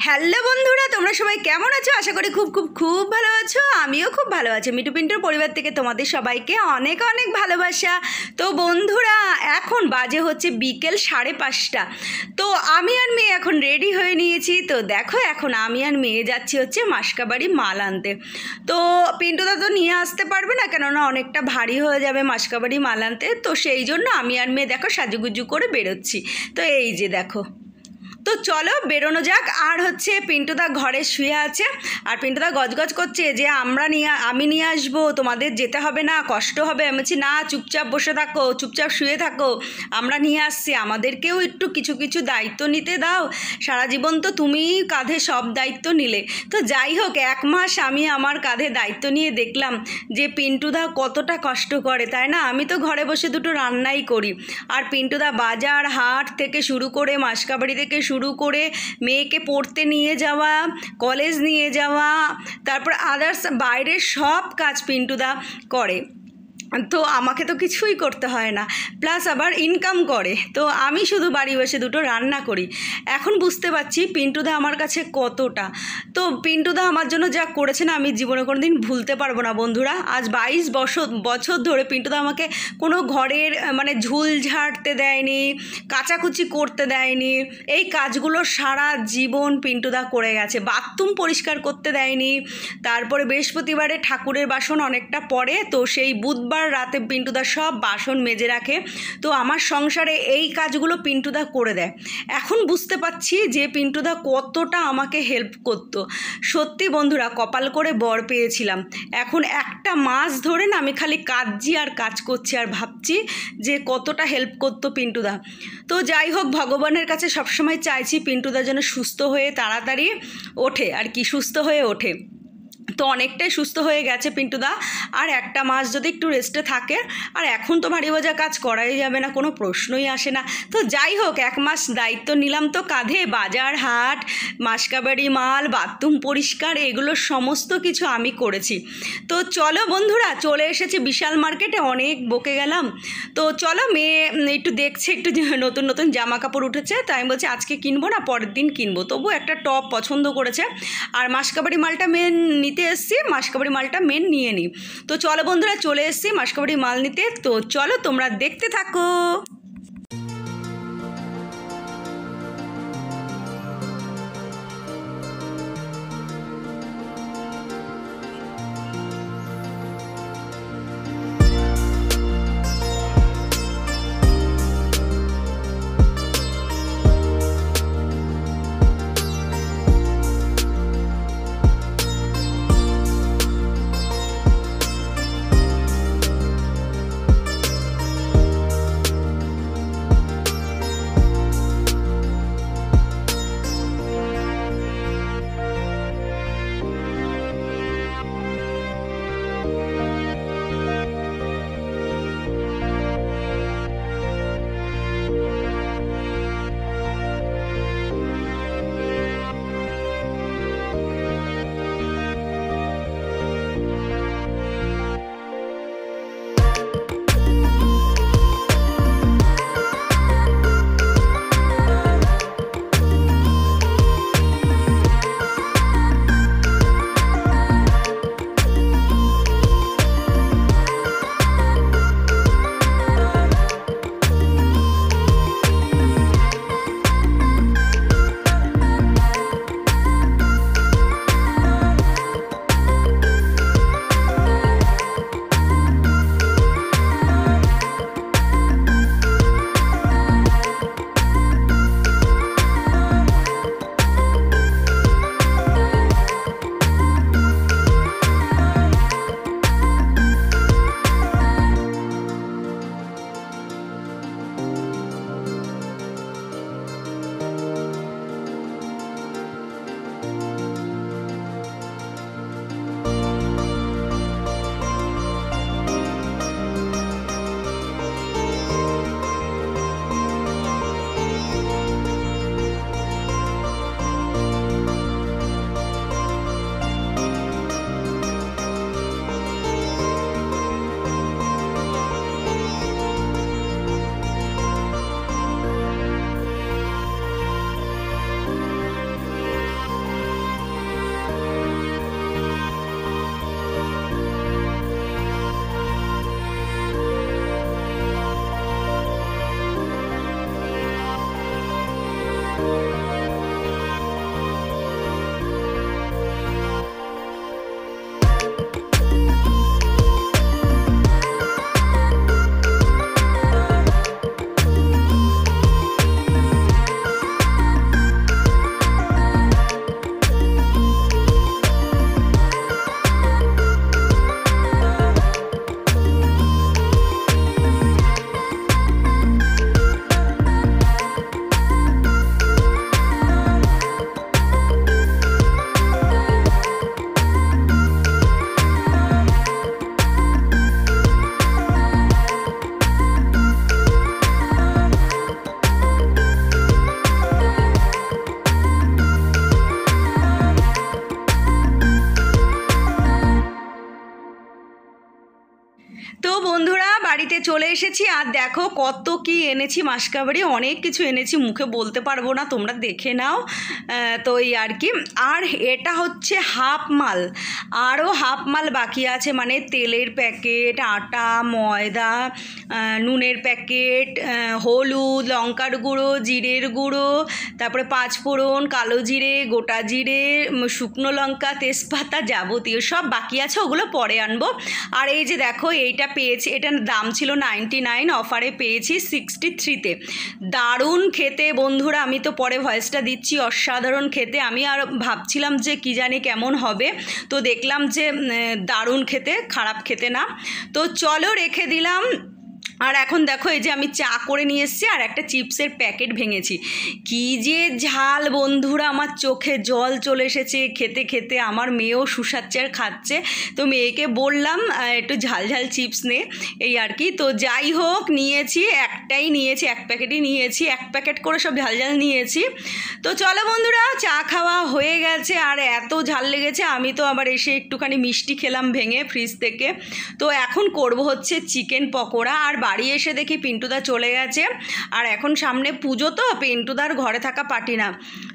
Hello বন্ধুরা, তোমরা সবাই কেমন আছো? আশা করি খুব খুব খুব ভালো আছো। আমিও খুব ভালো আছি। মিটু পিন্টুর পরিবার থেকে তোমাদের সবাইকে অনেক অনেক ভালোবাসা। তো বন্ধুরা, এখন বাজে হচ্ছে বিকেল 5:30। তো আমি আর মেয়ে এখন রেডি হয়ে নিয়েছি। তো দেখো, এখন আমি আর মেয়ে যাচ্ছি হচ্ছে মাসকাবাড়ি মাল আনতে। তো পিন্টুদা তো নিয়ে আসতে পারবে না, কেননা অনেকটা ভারী হয়ে যাবে মাসকাবাড়ি মাল আনতে। তো সেই জন্য আমি আর মেয়ে দেখো সাজুগুজু করে বেরোচ্ছি। তো এই যে দেখো, তো চলো বেরোনো যাক। আর হচ্ছে পিন্টুদা ঘরে শুয়ে আছে, আর পিন্টুদা গজগজ করছে যে আমি নিয়ে আসবো, তোমাদের যেতে হবে না, কষ্ট হবে। আমি বলছি না, চুপচাপ বসে থাকো, চুপচাপ শুয়ে থাকো, আমরা নিয়ে আসছি। আমাদেরকেও একটু কিছু কিছু দায়িত্ব নিতে দাও। সারা জীবন তো তুমিই কাঁধে সব দায়িত্ব নিলে। তো যাই হোক, 1 মাস আমি আমার কাঁধে দায়িত্ব নিয়ে দেখলাম যে পিন্টুদা কতটা কষ্ট করে, তাই না? আমি তো ঘরে বসে দুটো রান্নাই করি, আর পিন্টুদা বাজার হাট থেকে শুরু করে মাসকাবাড়ি থেকে শুরু করে মেয়েকে পড়তে নিয়ে যাওয়া, কলেজ নিয়ে যাওয়া, তারপর আদার্স বাইরের সব কাজ পিন্টুদা করে। তো আমাকে তো কিছুই করতে হয় না, প্লাস আবার ইনকাম করে। তো আমি শুধু বাড়ি বসে দুটো রান্না করি। এখন বুঝতে পারছি পিন্টুদা আমার কাছে কতটা। তো পিন্টুদা আমার জন্য যা করেছে না, আমি জীবনে কোনো দিন ভুলতে পারবো না বন্ধুরা। আজ 22 বছর ধরে পিন্টুদা আমাকে কোনো ঘরের ঝুল ঝাড়তে দেয়নি, কাচাকুচি করতে দেয়নি। এই কাজগুলো সারা জীবন পিন্টুদা করে গেছে। বাথরুম পরিষ্কার করতে দেয়নি। তারপরে বৃহস্পতিবারে ঠাকুরের বাসন অনেকটা পড়ে, তো সেই বুধবার রাতে পিন্টুদা সব বাসন মেজে রাখে। তো আমার সংসারে এই কাজগুলো পিন্টুদা করে দেয়। এখন বুঝতে পারছি যে পিন্টুদা কতটা আমাকে হেল্প করতো। সত্যি বন্ধুরা, কপাল করে বর পেয়েছিলাম। এখন 1 মাস ধরে না আমি খালি কাজই আর কাজ করছি, আর ভাবছি যে কতটা হেল্প করতো পিন্টুদা। তো যাই হোক, ভগবানের কাছে সবসময় চাইছি পিন্টুদা যেন সুস্থ হয়ে তাড়াতাড়ি ওঠে, আর কি সুস্থ হয়ে ওঠে। তো অনেকটাই সুস্থ হয়ে গেছে পিন্টুদা। আর 1 মাস যদি একটু রেস্টে থাকে, আর এখন তো ভারী বোঝা কাজ করাই যাবে না, কোনো প্রশ্নই আসে না। তো যাই হোক, 1 মাস দায়িত্ব নিলাম তো কাঁধে। বাজার হাট, মাসকাবাড়ি মাল, বাথরুম পরিষ্কার, এগুলো সমস্ত কিছু আমি করেছি। তো চলো বন্ধুরা, চলে এসেছি বিশাল মার্কেটে। অনেক বকে গেলাম। তো চলো, মেয়ে একটু দেখছে, একটু নতুন নতুন জামা কাপড় উঠেছে, তাই আমি বলছি আজকে কিনবো না, পরের দিন কিনবো। তবু একটা টপ পছন্দ করেছে। আর মাসকাবাড়ি মালটা মেন নিতে এসছি, মাসকাবাড়ি মালটা মেন নিয়ে নিই। তো চলো বন্ধুরা, চলে এসছি মাসকাবাড়ি মাল নিতে। তো চলো তোমরা দেখতে থাকো। বাড়িতে চলে এসেছি আর দেখো কত কি এনেছি মাসকাবাড়ি, অনেক কিছু এনেছি, মুখে বলতে পারবো না, তোমরা দেখে নাও। তো এই আর কি। আর এটা হচ্ছে হাফ মাল, আরও হাফ মাল বাকি আছে, মানে তেলের প্যাকেট, আটা, ময়দা, নুনের প্যাকেট, হলুদ, লঙ্কার গুঁড়ো, জিরের গুঁড়ো, তারপরে পাঁচফোড়ন, কালো জিরে, গোটা জিরে, শুকনো লঙ্কা, তেজপাতা, যাবতীয় সব বাকি আছে, ওগুলো পরে আনবো। আর এই যে দেখো এইটা পেয়েছি, এটার দাম ছিল 99, অফারে পেয়েছি 63-তে। দারুণ খেতে বন্ধুরা, আমি তো পরে ভয়েসটা দিচ্ছি, অসাধারণ খেতে। আমি আর ভাবছিলাম যে কি জানি কেমন হবে, তো দেখলাম যে দারুণ খেতে, খারাপ খেতে না। তো চলো রেখে দিলাম। আর এখন দেখো এই যে আমি চা করে নিয়ে এসেছি আর একটা চিপসের প্যাকেট ভেঙেছি। কি যে ঝাল বন্ধুরা, আমার চোখে জল চলে এসেছে খেতে খেতে। আমার মেয়েও সুসাচ্ছে আর খাচ্ছে, তো মেয়েকে বললাম একটু ঝাল ঝাল চিপস নে, এই আর কি। তো যাই হোক নিয়েছি, একটাই নিয়েছি, এক প্যাকেটই নিয়েছি, এক প্যাকেট করে সব ঝাল ঝাল নিয়েছি। তো চলো বন্ধুরা, চা খাওয়া হয়ে গেছে আর এত ঝাল লেগেছে, আমি তো আবার এসে একটুখানি মিষ্টি খেলাম ভেঙে ফ্রিজ থেকে। তো এখন করব হচ্ছে চিকেন পকোড়া। আর বাড়ি এসে দেখি পিন্টুদা চলে গেছে, আর এখন সামনে পুজো, তো পিন্টুদার ঘরে থাকা পাটি না,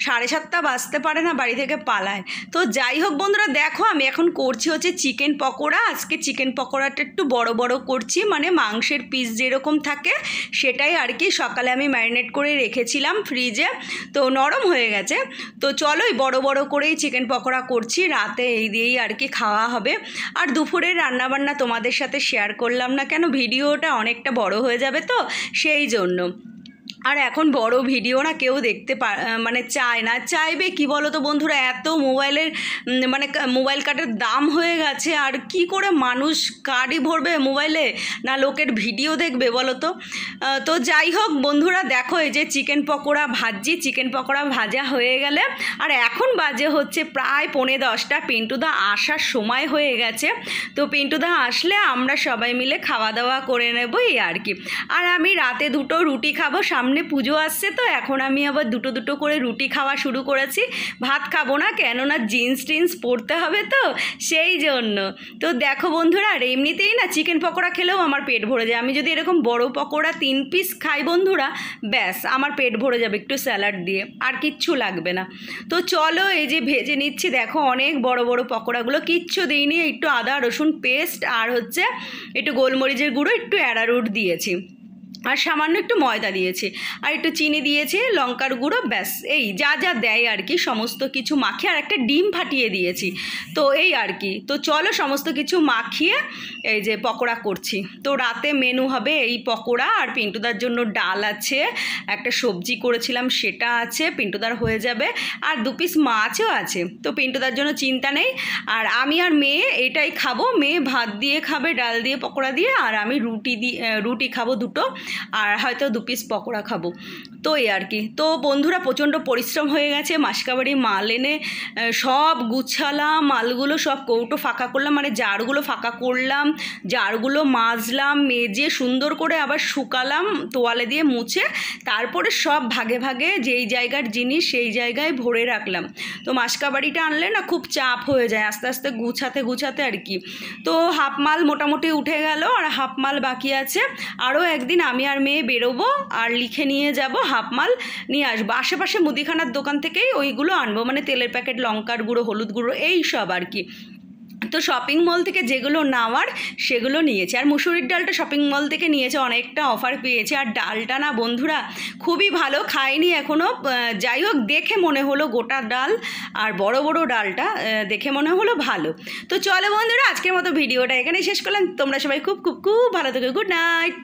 7:30 বাজতে পারে না বাড়ি থেকে পালায়। তো যাই হোক বন্ধুরা, দেখো আমি এখন করছি হচ্ছে চিকেন পকোড়া। আজকে চিকেন পকোড়াটা একটু বড় বড় করছি, মানে মাংসের পিস যেরকম থাকে সেটাই আর কি। সকালে আমি ম্যারিনেট করে রেখেছিলাম ফ্রিজে, তো নরম হয়ে গেছে। তো চলো এই বড় বড় করেই চিকেন পকোড়া করছি, রাতে এই দিয়েই আর কি খাওয়া হবে। আর দুপুরের রান্নাবান্না তোমাদের সাথে শেয়ার করলাম না, কেন ভিডিওটা অনেকটা বড় হয়ে যাবে, তো সেই জন্য। আর এখন বড় ভিডিও না কেউ দেখতে মানে চায় না, চাইবে কি বলো তো বন্ধুরা, এত মোবাইলের মানে মোবাইল কার্ডের দাম হয়ে গেছে, আর কি করে মানুষ কার্ডই ভরবে মোবাইলে, না লোকের ভিডিও দেখবে বলো তো। তো যাই হোক বন্ধুরা, দেখো এই যে চিকেন পকোড়া ভাজছি, চিকেন পকোড়া ভাজা হয়ে গেলে, আর এখন বাজে হচ্ছে প্রায় 9:45, পিন্টুদা আসার সময় হয়ে গেছে। তো পিন্টুদা আসলে আমরা সবাই মিলে খাওয়া দাওয়া করে নেব, এই আর কি। আর আমি রাতে 2টো রুটি খাবো, সামনে পুজো আসছে, তো এখন আমি আবার 2টো করে রুটি খাওয়া শুরু করেছি। ভাত খাবো না, কেননা জিন্স টিন্স পরতে হবে, তো সেই জন্য। তো দেখো বন্ধুরা, আর এমনিতেই না চিকেন পকোড়া খেলেও আমার পেট ভরে যায়। আমি যদি এরকম বড় পকোড়া 3 পিস খাই বন্ধুরা, ব্যাস আমার পেট ভরে যাবে, একটু স্যালাড দিয়ে, আর কিচ্ছু লাগবে না। তো চলো এই যে ভেজে নিচ্ছি, দেখো অনেক বড় বড় পকোড়াগুলো, কিচ্ছু দিইনি, একটু আদা রসুন পেস্ট আর হচ্ছে একটু গোলমরিচের গুঁড়ো, একটু অ্যারারুট দিয়েছি, আর সামান্য একটু ময়দা দিয়েছি, আর একটু চিনি দিয়েছি, লঙ্কার গুঁড়ো, ব্যাস এই যা যা দেয় আর কি সমস্ত কিছু মাখিয়ে, আর একটা ডিম ফাটিয়ে দিয়েছি, তো এই আর কি। তো চলো সমস্ত কিছু মাখিয়ে এই যে পকোড়া করছি। তো রাতে মেনু হবে এই পকোড়া, আর পিন্টুদার জন্য ডাল আছে, একটা সবজি করেছিলাম সেটা আছে, পিন্টুদার হয়ে যাবে, আর 2 পিস মাছও আছে, তো পিন্টুদার জন্য চিন্তা নেই। আর আমি আর মেয়ে এটাই খাবো, মেয়ে ভাত দিয়ে খাবে, ডাল দিয়ে পকোড়া দিয়ে, আর আমি রুটি খাবো 2টো, আর হয়তো 2 পিস পকোড়া খাবো, তো এই আর কি। তো বন্ধুরা প্রচণ্ড পরিশ্রম হয়ে গেছে, মাসকাবাড়ি মাল এনে সব গুছালাম, মালগুলো সব কৌটো ফাঁকা করলাম, মানে জারগুলো ফাঁকা করলাম, জারগুলো মাজলাম, মেজে সুন্দর করে আবার শুকালাম তোয়ালে দিয়ে মুছে, তারপরে সব ভাগে ভাগে যেই জায়গার জিনিস সেই জায়গায় ভরে রাখলাম। তো মাসকাবাড়িটা আনলে না খুব চাপ হয়ে যায়, আস্তে আস্তে গুছাতে আর কি। তো হাফ মাল মোটামুটি উঠে গেল, আর হাফ মাল বাকি আছে। আরও একদিন আমি আর মেয়ে বেরোবো, আর লিখে নিয়ে যাব, হাফ মাল নিয়ে আসবো। আশেপাশে মুদিখানার দোকান থেকেই ওইগুলো আনবো, মানে তেলের প্যাকেট, লঙ্কার গুঁড়ো, হলুদ গুঁড়ো, এই সব আর কি। তো শপিং মল থেকে যেগুলো নেওয়ার সেগুলো নিয়েছে। আর মুসুরির ডালটা শপিং মল থেকে নিয়েছে, অনেকটা অফার পেয়েছে। আর ডালটা না বন্ধুরা খুবই ভালো, খাইনি এখনও, যাই হোক দেখে মনে হলো গোটা ডাল আর বড় বড় ডালটা দেখে মনে হলো ভালো। তো চলো বন্ধুরা, আজকের মতো ভিডিওটা এখানেই শেষ করলাম। তোমরা সবাই খুব খুব খুব ভালো থেকো, গুড নাইট।